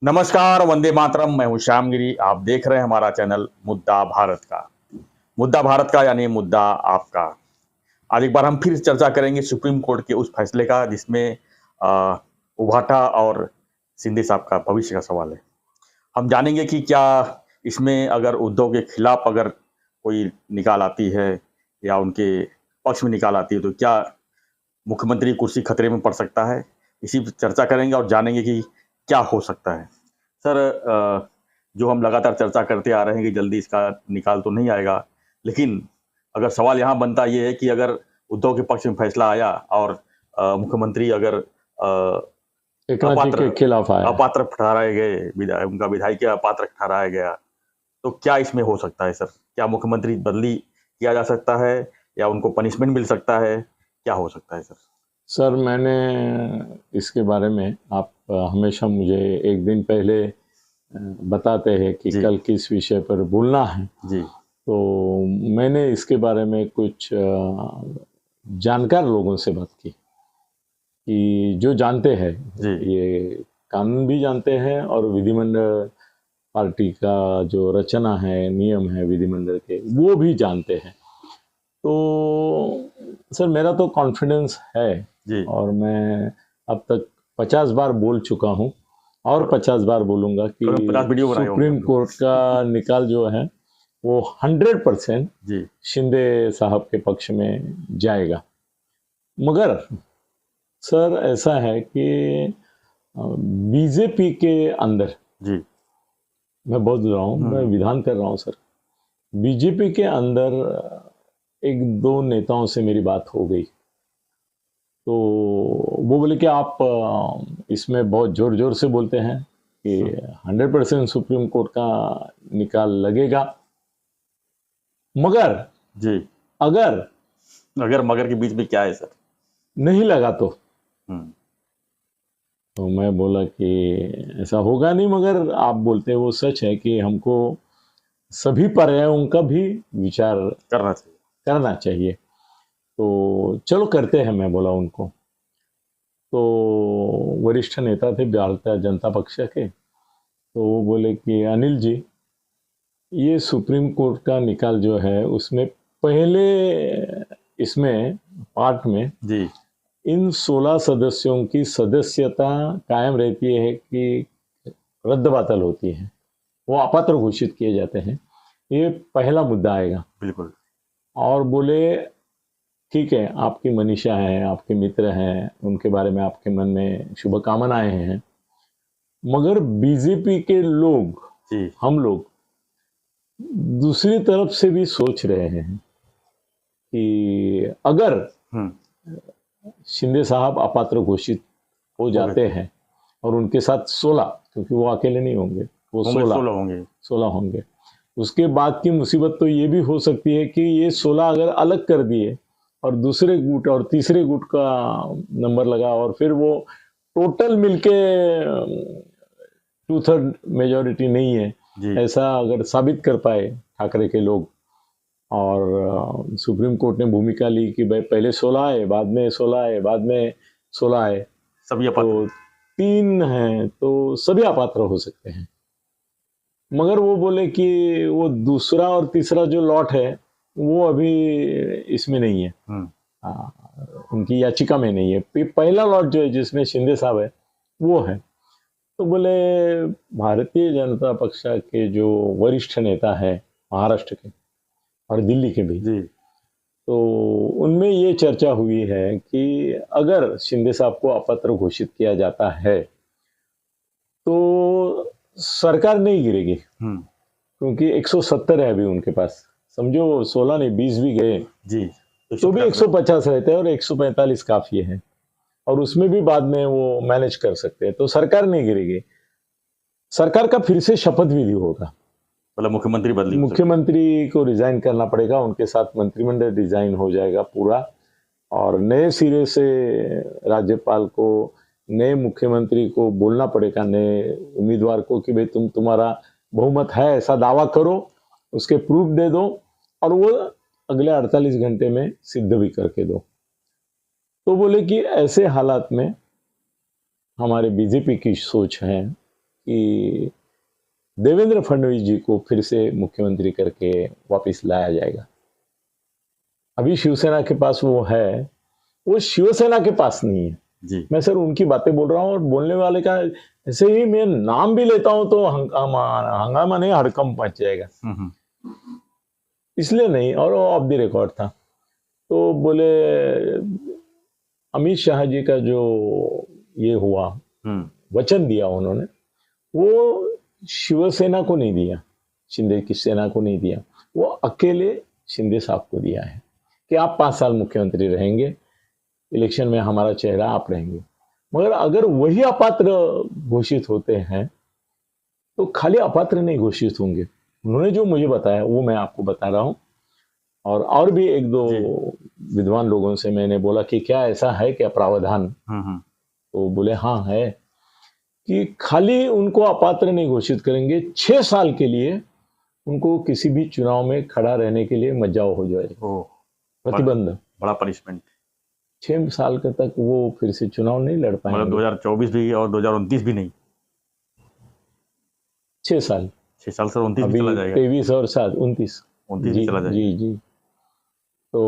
नमस्कार, वंदे मातरम। मैं हूँ श्यामगिरी। आप देख रहे हैं हमारा चैनल मुद्दा भारत का। मुद्दा भारत का यानी मुद्दा आपका। आज एक बार हम फिर चर्चा करेंगे सुप्रीम कोर्ट के उस फैसले का जिसमें उभाटा और शिंदे साहब का भविष्य का सवाल है। हम जानेंगे कि क्या इसमें अगर उद्धव के खिलाफ अगर कोई निकाल आती है या उनके पक्ष में निकाल आती है तो क्या मुख्यमंत्री कुर्सी खतरे में पड़ सकता है। इसी पर चर्चा करेंगे और जानेंगे कि क्या हो सकता है। सर, जो हम लगातार चर्चा करते आ रहे हैं कि जल्दी इसका निकाल तो नहीं आएगा, लेकिन अगर सवाल यहाँ बनता ये है कि अगर उद्धव के पक्ष में फैसला आया और मुख्यमंत्री अगर एक नाथ जी के खिलाफ आया, अपात्र ठहराए गए, उनका विधायक अपात्र ठहराया गया, तो क्या इसमें हो सकता है सर? क्या मुख्यमंत्री बदली किया जा सकता है या उनको पनिशमेंट मिल सकता है? क्या हो सकता है सर? सर मैंने इसके बारे में, आप हमेशा मुझे एक दिन पहले बताते हैं कि कल किस विषय पर बोलना है जी। तो मैंने इसके बारे में कुछ जानकार लोगों से बात की कि जो जानते हैं, ये कानून भी जानते हैं और विधिमंडल पार्टी का जो रचना है, नियम है विधिमंडल के, वो भी जानते हैं। तो सर मेरा तो कॉन्फिडेंस है जी। और मैं अब तक 50 बार बोल चुका हूँ और 50 बार बोलूँगा कि सुप्रीम कोर्ट का निकाल जो है वो 100% शिंदे साहब के पक्ष में जाएगा। मगर सर ऐसा है कि बीजेपी के अंदर, जी मैं बोल रहा हूँ, मैं विधान कर रहा हूँ सर, बीजेपी के अंदर एक दो नेताओं से मेरी बात हो गई तो वो बोले कि आप इसमें बहुत जोर जोर से बोलते हैं कि 100% सुप्रीम कोर्ट का निकाल लगेगा, मगर जी अगर मगर के बीच में क्या है सर? नहीं लगा तो मैं बोला कि ऐसा होगा नहीं, मगर आप बोलते हैं वो सच है कि हमको सभी पर्यायों का भी विचार करना चाहिए। तो चलो करते हैं, मैं बोला उनको। तो वरिष्ठ नेता थे भारतीय जनता पक्ष के, तो वो बोले कि अनिल जी, ये सुप्रीम कोर्ट का निकाल जो है उसमें पहले इसमें पार्ट में जी इन 16 सदस्यों की सदस्यता कायम रहती है कि रद्द बातल होती है, वो अपात्र घोषित किए जाते हैं। ये पहला मुद्दा आएगा। बिल्कुल। और बोले ठीक है, आपकी मनीषा है, आपके मित्र हैं, उनके बारे में आपके मन में शुभकामनाएं हैं, मगर बीजेपी के लोग, हम लोग दूसरी तरफ से भी सोच रहे हैं कि अगर शिंदे साहब अपात्र घोषित हो जाते हैं और उनके साथ 16, क्योंकि वो अकेले नहीं होंगे, वो 16 होंगे, उसके बाद की मुसीबत तो ये भी हो सकती है कि ये 16 अगर अलग कर दिए और दूसरे गुट और तीसरे गुट का नंबर लगा और फिर वो टोटल मिलके 2/3 मेजॉरिटी नहीं है, ऐसा अगर साबित कर पाए ठाकरे के लोग, और सुप्रीम कोर्ट ने भूमिका ली कि भाई पहले 16 आए, बाद में 16 आए, बाद में 16 आए, सभी तो 3 हैं तो सभी अपात्र हो सकते हैं। मगर वो बोले कि वो दूसरा और तीसरा जो लॉट है वो अभी इसमें नहीं है, उनकी याचिका में नहीं है। पहला लॉट जो है जिसमें शिंदे साहब है वो है। तो बोले भारतीय जनता पक्ष के जो वरिष्ठ नेता है महाराष्ट्र के और दिल्ली के भी, तो उनमें ये चर्चा हुई है कि अगर शिंदे साहब को अपात्र घोषित किया जाता है तो सरकार नहीं गिरेगी, क्योंकि 170 है अभी उनके पास, समझो 16 नहीं 20 भी गए जी तो भी 150 रहते हैं और 145 काफी है, और उसमें भी बाद में वो मैनेज कर सकते हैं, तो सरकार नहीं गिरेगी। सरकार का फिर से शपथ विधि होगा, मतलब मुख्यमंत्री को रिजाइन करना पड़ेगा, उनके साथ मंत्रिमंडल डिजाइन हो जाएगा पूरा, और नए सिरे से राज्यपाल को, नए मुख्यमंत्री को बोलना पड़ेगा, नए उम्मीदवार को कि भाई तुम्हारा बहुमत है, ऐसा दावा करो, उसके प्रूफ दे दो और वो अगले 48 घंटे में सिद्ध भी करके दो। तो बोले कि ऐसे हालात में हमारे बीजेपी की सोच है कि देवेंद्र फडणवीस जी को फिर से मुख्यमंत्री करके वापस लाया जाएगा। अभी शिवसेना के पास वो है, वो शिवसेना के पास नहीं है जी। मैं सर उनकी बातें बोल रहा हूँ, और बोलने वाले का ऐसे ही मैं नाम भी लेता हूं तो हंगामा नहीं हड़कंप मच जाएगा, इसलिए नहीं। और ऑफ द रिकॉर्ड था। तो बोले अमित शाह जी का जो ये हुआ, वचन दिया उन्होंने, वो शिवसेना को नहीं दिया, शिंदे की सेना को नहीं दिया, वो अकेले शिंदे साहब को दिया है कि आप 5 साल मुख्यमंत्री रहेंगे, इलेक्शन में हमारा चेहरा आप रहेंगे। मगर अगर वही अपात्र घोषित होते हैं तो खाली अपात्र नहीं घोषित होंगे। उन्होंने जो मुझे बताया वो मैं आपको बता रहा हूं, और भी एक दो विद्वान लोगों से मैंने बोला कि क्या ऐसा है क्या प्रावधान, तो बोले हाँ है, कि खाली उनको अपात्र नहीं घोषित करेंगे, 6 साल के लिए उनको किसी भी चुनाव में खड़ा रहने के लिए मज्जाव हो जाएगा, प्रतिबंध, बड़ा पनिशमेंट। 6 साल तक वो फिर से चुनाव नहीं लड़ पाएंगे, मतलब 2024 भी और 2029 भी नहीं, 6 साल 6 साल से 29 भी चला जाएगा। 23 और 7 29 भी चला जाएगा। जी जी, तो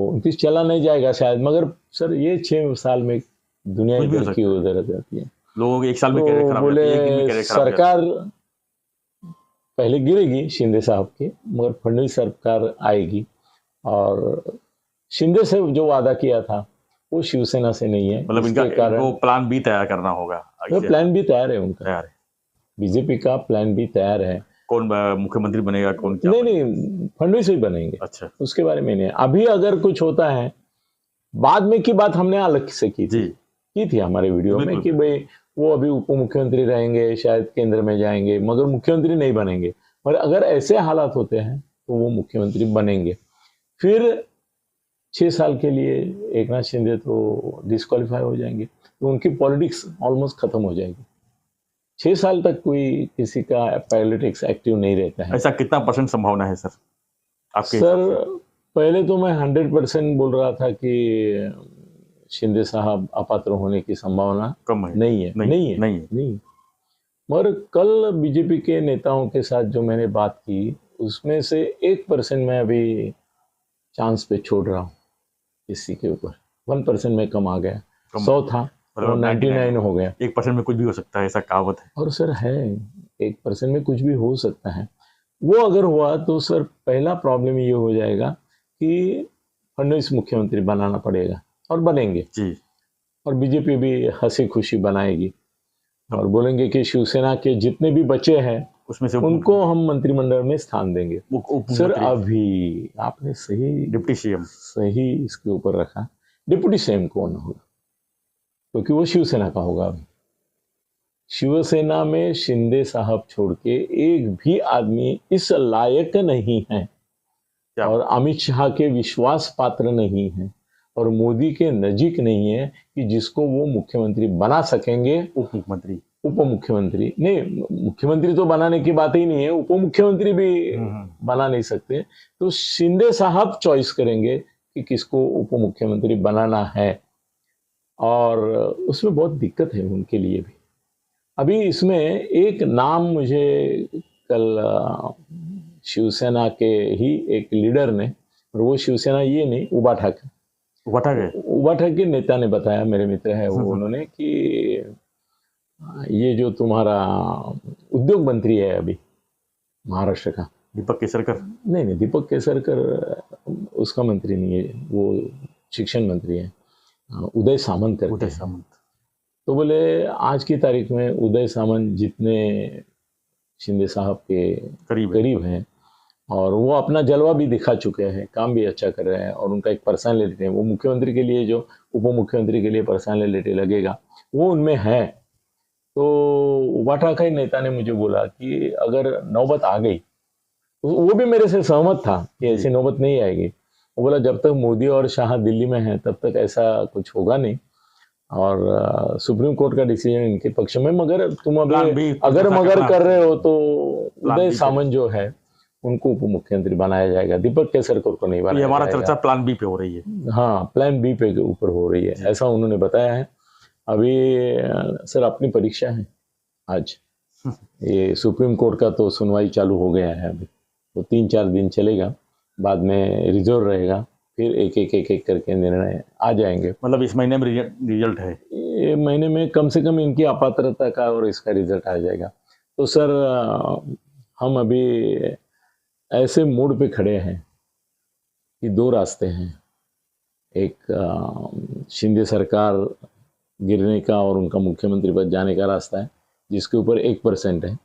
29 चला नहीं जाएगा शायद, मगर सर ये 6 साल में दुनिया इधर की उधर जाती है। लोग 1 साल में तो कैरियर खराब बोले एक दिन में कैरियर खराब सरकार पहले गिरेगी शिंदे साहब की, मगर फडणवीस सरकार आएगी, और शिंदे से जो वादा किया था वो शिवसेना से नहीं है। मतलब इनको प्लान बी तैयार करना होगा। प्लान भी तैयार है उनका, तैयार है, बीजेपी का प्लान भी तैयार है। कौन मुख्यमंत्री बनेगा, कौन क्या नहीं फडणवीस ही बनेंगे। अच्छा, उसके बारे में नहीं। अभी अगर कुछ होता है, बाद में की बात हमने अलग से की थी हमारे वीडियो में, कि भाई वो अभी उप मुख्यमंत्री रहेंगे, शायद केंद्र में जाएंगे, मगर मुख्यमंत्री नहीं बनेंगे। और अगर ऐसे हालात होते हैं तो वो मुख्यमंत्री बनेंगे। फिर 6 साल के लिए एकनाथ शिंदे तो डिस्क्वालीफाई हो जाएंगे, तो उनकी पॉलिटिक्स ऑलमोस्ट खत्म हो जाएगी। 6 साल तक कोई किसी का पॉलिटिक्स एक्टिव नहीं रहता है। ऐसा कितना % संभावना है सर आपके? सर पहले तो मैं 100% बोल रहा था कि शिंदे साहब अपात्र होने की संभावना कम है, नहीं है। मगर कल बीजेपी के नेताओं के साथ जो मैंने बात की, उसमें से 1% मैं अभी चांस पे छोड़ रहा हूँ किसी के ऊपर। 1% में कम आ गया, 100 था और 99 हो गया। 1% में कुछ भी हो सकता है, ऐसा कहावत है। और सर है 1% में कुछ भी हो सकता है। वो अगर हुआ तो सर पहला प्रॉब्लम ये हो जाएगा कि फडणवीस मुख्यमंत्री बनाना पड़ेगा, और बनेंगे जी। और बीजेपी भी हंसी खुशी बनाएगी और बोलेंगे कि शिवसेना के जितने भी बचे हैं उसमें से उनको हम मंत्रिमंडल में स्थान देंगे। सर अभी आपने सही डिप्टी सीएम सही इसके ऊपर रखा। डिप्टी सीएम कौन होगा? क्योंकि वो शिवसेना का होगा। अभी शिवसेना में शिंदे साहब छोड़ के एक भी आदमी इस लायक नहीं है, और अमित शाह के विश्वास पात्र नहीं है, और मोदी के नजीक नहीं है कि जिसको वो मुख्यमंत्री बना सकेंगे। उप मुख्यमंत्री नहीं, मुख्यमंत्री तो बनाने की बात ही नहीं है, उप मुख्यमंत्री भी बना नहीं सकते। तो शिंदे साहब चॉइस करेंगे कि किसको उप मुख्यमंत्री बनाना है, और उसमें बहुत दिक्कत है उनके लिए भी। अभी इसमें एक नाम मुझे कल शिवसेना के ही एक लीडर ने, और वो शिवसेना ये नहीं, उबा ठाकरे नेता ने बताया, मेरे मित्र है वो, उन्होंने कि ये जो तुम्हारा उद्योग मंत्री है अभी महाराष्ट्र का, दीपक केसरकर, नहीं दीपक केसरकर उसका मंत्री नहीं है, वो शिक्षण मंत्री है, उदय सामंत करके। उदय सामंत। तो बोले आज की तारीख में उदय सामंत जितने शिंदे साहब के करीब हैं, और वो अपना जलवा भी दिखा चुके हैं, काम भी अच्छा कर रहे हैं, और उनका एक पर्सनालिटी है, वो मुख्यमंत्री के लिए जो उप मुख्यमंत्री के लिए पर्सनालिटी लगेगा वो उनमें है। तो वाटाखाई नेता ने मुझे बोला कि अगर नौबत आ गई, वो भी मेरे से सहमत था कि ऐसी नौबत नहीं आएगी। वो बोला जब तक मोदी और शाह दिल्ली में हैं तब तक ऐसा कुछ होगा नहीं, और सुप्रीम कोर्ट का डिसीजन इनके पक्ष में। मगर तुम अभी अगर मगर कर रहे हो तो उदय सामंत जो है उनको उप मुख्यमंत्री बनाया जाएगा, दीपक केसरकर को नहीं बनाया हमारा चर्चा प्लान बी पे हो रही है। हाँ, प्लान बी पे के ऊपर हो रही है, ऐसा उन्होंने बताया है। अभी सर अपनी परीक्षा है आज, ये सुप्रीम कोर्ट का तो सुनवाई चालू हो गया है अभी, तो 3-4 दिन चलेगा, बाद में रिजर्व रहेगा, फिर एक करके निर्णय आ जाएंगे। मतलब इस महीने में रिजल्ट है? ये महीने में कम से कम इनकी अपात्रता का और इसका रिजल्ट आ जाएगा। तो सर हम अभी ऐसे मोड़ पे खड़े हैं कि 2 रास्ते हैं। एक शिंदे सरकार गिरने का और उनका मुख्यमंत्री पद जाने का रास्ता है, जिसके ऊपर 1% है।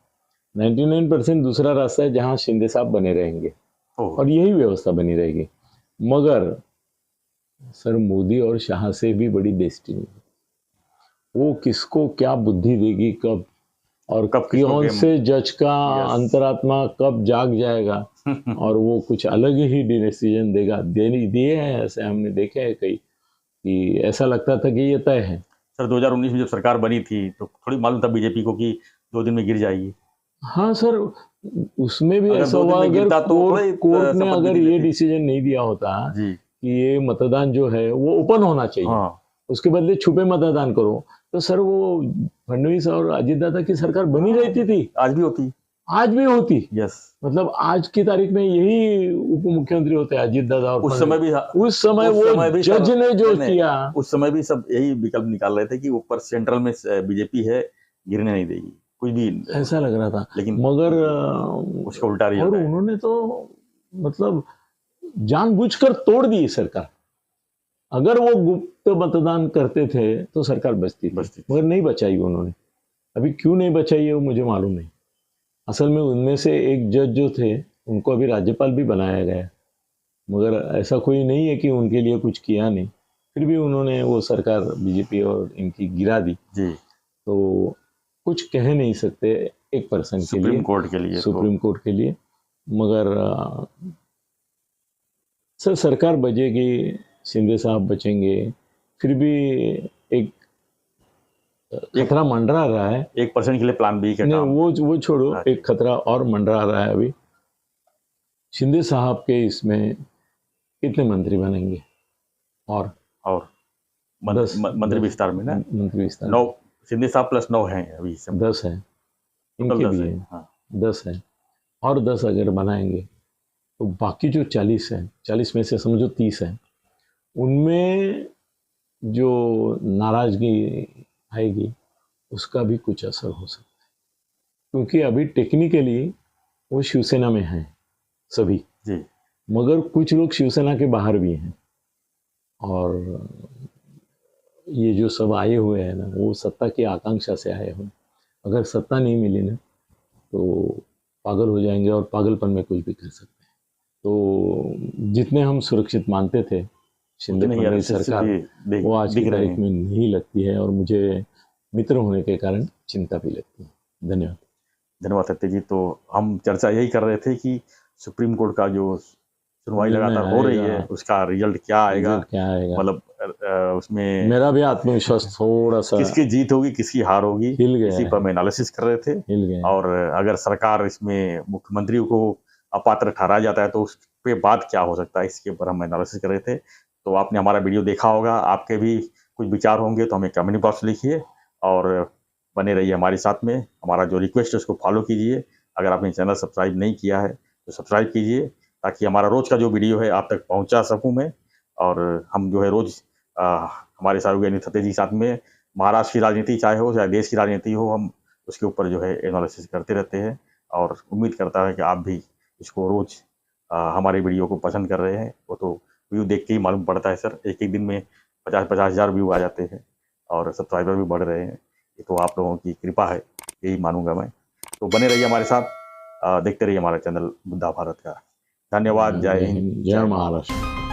99% दूसरा रास्ता है जहां शिंदे साहब बने रहेंगे और यही व्यवस्था बनी रहेगी। मगर सर मोदी और शाह से भी बड़ी डेस्टिनी, वो किसको क्या बुद्धि देगी कब, और कब कौन से जज का अंतरात्मा कब जाग जाएगा और वो कुछ अलग ही डिसीजन देगा। दिए हैं ऐसे, हमने देखे हैं कई, कि ऐसा लगता था कि ये तय है। सर 2019 में जब सरकार बनी थी तो थोड़ी मालूम था बीजेपी को कि 2 दिन में गिर जाएगी। हाँ सर, उसमें भी ऐसा हुआ, अगर कोर्ट ने अगर ये डिसीजन नहीं दिया होता कि ये मतदान जो है वो ओपन होना चाहिए, उसके बदले छुपे मतदान करो, तो सर वो फडणवीस और अजीत दादा की सरकार बनी रहती थी। आज भी होती। आज भी होती। यस। मतलब आज की तारीख में यही उप मुख्यमंत्री होते हैं अजीत दादा, और उस समय वो जज ने जो किया, उस समय भी सब यही विकल्प निकाल रहे थे कि ऊपर सेंट्रल में बीजेपी है, गिरने नहीं देगी, कुछ भी ऐसा लग रहा था। लेकिन मगर उसका उल्टा और उन्होंने तो मतलब जानबूझकर तोड़ दी सरकार। अगर वो गुप्त मतदान करते थे तो सरकार बचती थी, मगर नहीं बचाई उन्होंने। अभी क्यों नहीं बचाई है वो मुझे मालूम नहीं। असल में उनमें से एक जज जो थे उनको अभी राज्यपाल भी बनाया गया, मगर ऐसा कोई नहीं है कि उनके लिए कुछ किया नहीं, फिर भी उन्होंने वो सरकार बीजेपी और इनकी गिरा दी जी। तो कुछ कह नहीं सकते 1% के लिए, सुप्रीम कोर्ट के लिए। मगर सर सरकार बचेगी, शिंदे साहब बचेंगे, फिर भी एक खतरा मंडरा रहा है। 1% के लिए प्लान बी नहीं, वो छोड़ो, एक खतरा और मंडरा रहा है अभी। शिंदे साहब के इसमें कितने मंत्री बनेंगे? और मंत्री विस्तार में ना, मंत्री विस्तार 9 शिंदे साहब प्लस 9 हैं अभी, 10 है इनके भी है। हाँ। 10 है, और 10 अगर बनाएंगे तो बाकी जो 40 है, 40 में से समझो 30 है, उनमें जो नाराजगी आएगी उसका भी कुछ असर हो सकता है, क्योंकि अभी टेक्निकली वो शिवसेना में हैं सभी जी, मगर कुछ लोग शिवसेना के बाहर भी हैं, और ये जो सब आए हुए हैं ना, वो सत्ता की आकांक्षा से आए हुए। अगर सत्ता नहीं मिली ना तो पागल हो जाएंगे, और पागलपन में कुछ भी कर सकते हैं। तो जितने हम सुरक्षित मानते थे शिंदे फडणवीस सरकार, वो आज की तारीख में नहीं लगती है, और मुझे मित्र होने के कारण चिंता भी लगती है। धन्यवाद सत्य जी। तो हम चर्चा यही कर रहे थे कि सुप्रीम कोर्ट का जो सुनवाई लगातार हो रही है, उसका रिजल्ट क्या आएगा, मतलब उसमें मेरा भी आत्मविश्वास थोड़ा सा, किसकी जीत होगी किसकी हार होगी, इसी पर हम एनालिसिस कर रहे थे। और अगर सरकार इसमें मुख्यमंत्री को अपात्र ठहराया जाता है तो उस पे बाद क्या हो सकता है, इसके ऊपर हम एनालिसिस कर रहे थे। तो आपने हमारा वीडियो देखा होगा, आपके भी कुछ विचार होंगे तो हमें कमेंट बॉक्स लिखिए, और बने रहिए हमारे साथ में। हमारा जो रिक्वेस्ट है उसको फॉलो कीजिए। अगर आपने चैनल सब्सक्राइब नहीं किया है तो सब्सक्राइब कीजिए, ताकि हमारा रोज़ का जो वीडियो है आप तक पहुंचा सकूं मैं। और हम जो है रोज़ हमारे सहयोगी सत्य जी साथ में महाराष्ट्र की राजनीति चाहे हो चाहे देश की राजनीति हो, हम उसके ऊपर जो है एनालिसिस करते रहते हैं। और उम्मीद करता है कि आप भी इसको रोज़ हमारे वीडियो को पसंद कर रहे हैं। वो तो व्यू देख के ही मालूम पड़ता है सर, एक दिन में 50-50 हज़ार व्यू आ जाते हैं और सब्सक्राइबर भी बढ़ रहे हैं। ये तो आप लोगों की कृपा है, यही मानूंगा मैं। तो बने रहिए हमारे साथ, देखते रहिए हमारा चैनल मुद्दा भारत का। धन्यवाद। जय हिंद, जय महाराष्ट्र।